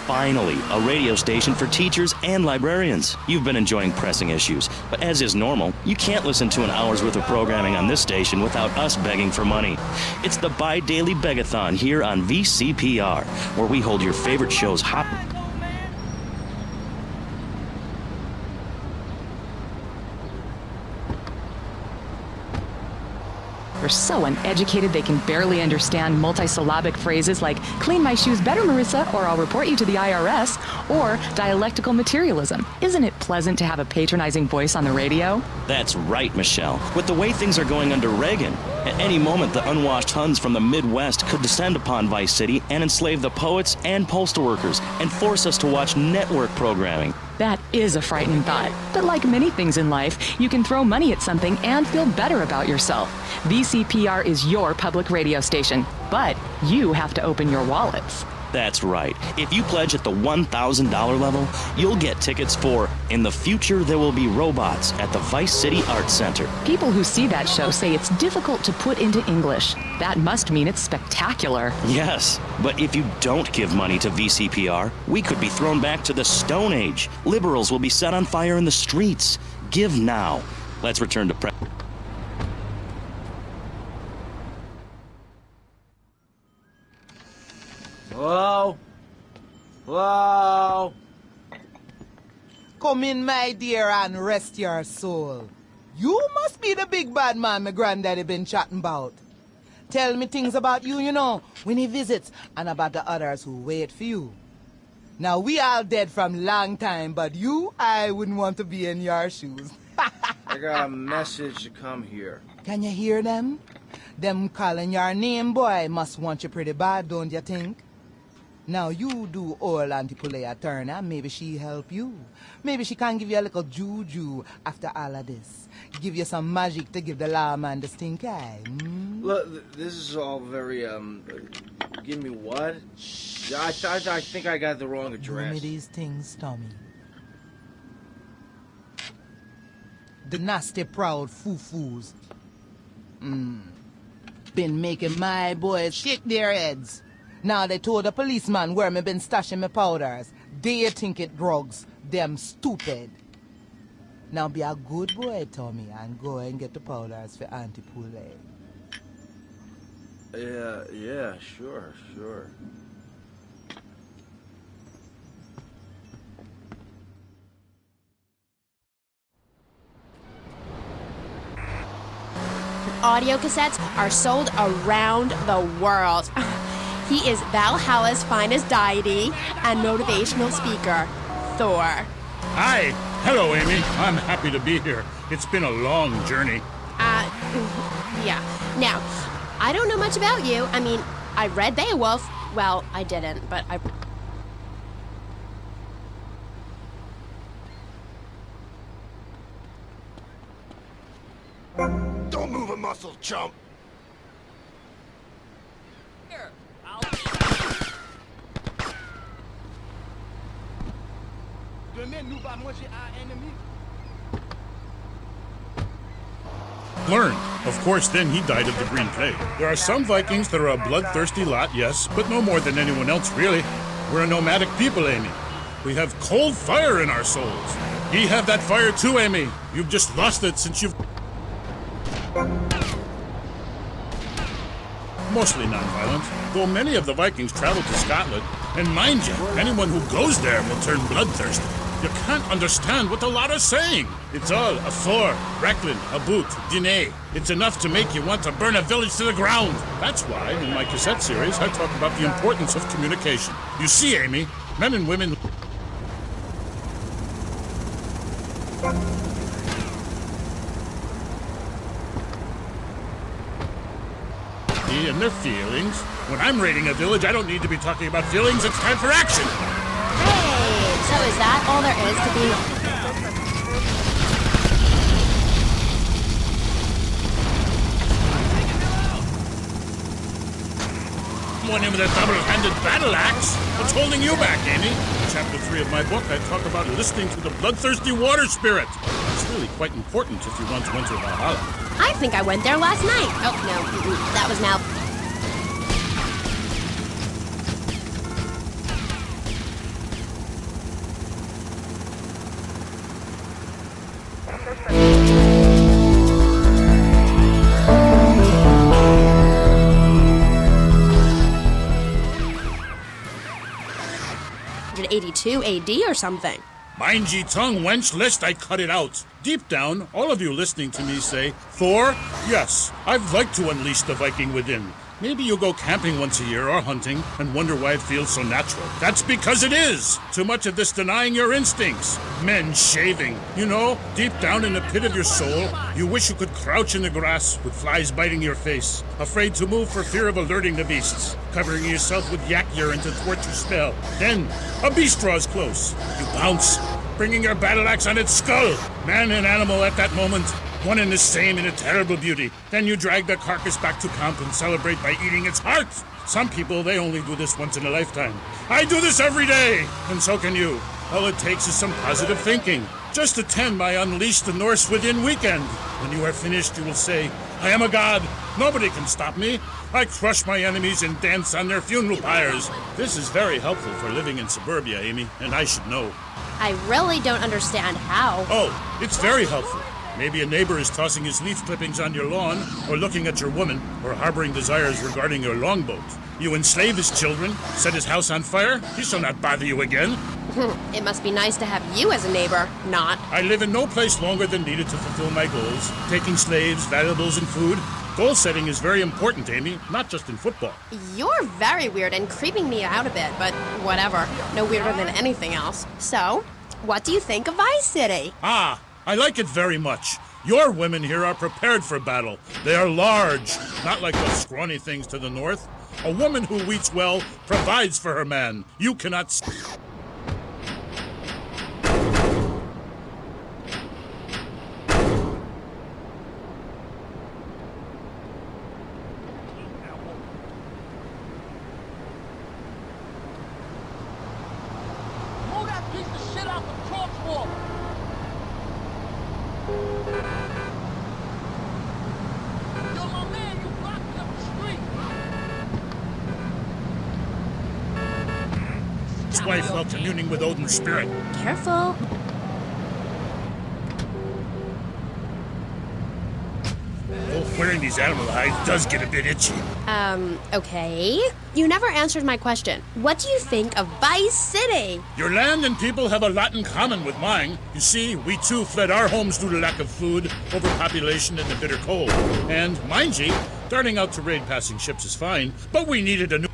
Finally, a radio station for teachers and librarians. You've been enjoying pressing issues, but as is normal, you can't listen to an hour's worth of programming on this station without us begging for money. It's the bi-daily begathon here on VCPR, where we hold your favorite shows hot. They're so uneducated they can barely understand multisyllabic phrases like, clean my shoes better, Marissa, or I'll report you to the IRS, or dialectical materialism. Isn't it pleasant to have a patronizing voice on the radio? That's right, Michelle. With the way things are going under Reagan, at any moment the unwashed Huns from the Midwest could descend upon Vice City and enslave the poets and postal workers and force us to watch network programming. That is a frightening thought. But like many things in life, you can throw money at something and feel better about yourself. VCPR is your public radio station, but you have to open your wallets. That's right. If you pledge at the $1,000 level, you'll get tickets for In the Future There Will Be Robots at the Vice City Arts Center. People who see that show say it's difficult to put into English. That must mean it's spectacular. Yes, but if you don't give money to VCPR, we could be thrown back to the Stone Age. Liberals will be set on fire in the streets. Give now. Let's return to prep. Hello? Hello? Come in, my dear, and rest your soul. You must be the big bad man my granddaddy been chatting about. Tell me things about you, you know, when he visits, and about the others who wait for you. Now, we all dead from long time, but you, I wouldn't want to be in your shoes. I got a message to come here. Can you hear them? Them calling your name, boy, must want you pretty bad, don't you think? Now you do all Auntie Pulea Turner, maybe she help you. Maybe she can give you a little juju after all of this. Give you some magic to give the lawman the stink eye. Look, this is all very, give me what? I think I got the wrong address. Give me these things, Tommy. The nasty proud foo-foos. Been making my boys shake their heads. Now they told the policeman where me been stashing my powders. They think it drugs. Them stupid. Now be a good boy, Tommy, and go and get the powders for Auntie Poulet. Yeah, sure. Audio cassettes are sold around the world. He is Valhalla's finest deity and motivational speaker, Thor. Hi. Hello, Amy. I'm happy to be here. It's been a long journey. Yeah. Now, I don't know much about you. I mean, I read Beowulf. Well, I didn't, but I... Don't move a muscle, chump! Here, Learned. Of course, then he died of the green plague. There are some Vikings that are a bloodthirsty lot, yes, but no more than anyone else, really. We're a nomadic people, Amy. We have cold fire in our souls. Ye have that fire too, Amy. You've just lost it since you've... Mostly non-violent, though many of the Vikings traveled to Scotland. And mind you, anyone who goes there will turn bloodthirsty. You can't understand what the lot are saying. It's all a Thor, Recklin, a boot, Diné. It's enough to make you want to burn a village to the ground. That's why, in my cassette series, I talk about the importance of communication. You see, Amy, men and women... and their feelings. When I'm raiding a village, I don't need to be talking about feelings. It's time for action. Hey, so is that all there is to be... One in with a double-handed battle axe. What's holding you back, Amy? In Chapter 3 of my book, I talk about listening to the bloodthirsty water spirit. It's really quite important if you want to enter Valhalla. I think I went there last night. Oh, no, that was Mal. 2 AD or something. Mind ye tongue, wench, lest I cut it out. Deep down, all of you listening to me say, Thor, yes, I'd like to unleash the Viking within. Maybe you go camping once a year or hunting and wonder why it feels so natural. That's because it is! Too much of this denying your instincts. Men shaving. You know, deep down in the pit of your soul, you wish you could crouch in the grass with flies biting your face, afraid to move for fear of alerting the beasts, covering yourself with yak urine to thwart your spell. Then, a beast draws close. You bounce, bringing your battle axe on its skull. Man and animal at that moment, one and the same in a terrible beauty. Then you drag the carcass back to camp and celebrate by eating its heart. Some people, they only do this once in a lifetime. I do this every day, and so can you. All it takes is some positive thinking. Just attend my Unleash the Norse Within weekend. When you are finished, you will say, I am a god. Nobody can stop me. I crush my enemies and dance on their funeral pyres. This is very helpful for living in suburbia, Amy, and I should know. I really don't understand how. Oh, it's very helpful. Maybe a neighbor is tossing his leaf clippings on your lawn, or looking at your woman, or harboring desires regarding your longboat. You enslave his children, set his house on fire, he shall not bother you again. It must be nice to have you as a neighbor, not. I live in no place longer than needed to fulfill my goals, taking slaves, valuables, and food. Goal setting is very important, Amy, not just in football. You're very weird and creeping me out a bit, but whatever. No weirder than anything else. So, what do you think of Vice City? Ah, I like it very much. Your women here are prepared for battle. They are large, not like those scrawny things to the north. A woman who eats well provides for her man. You cannot... Move that piece of shit out the torch wall! Yo, my man, you blocking up the street! His wife while communing with Odin's spirit. Careful. Oh, wearing these animal hides does get a bit itchy. Okay. You never answered my question. What do you think of Vice City? Your land and people have a lot in common with mine. You see, we too fled our homes due to lack of food, overpopulation, and the bitter cold. And, mind ye, darting out to raid passing ships is fine, but we needed a new...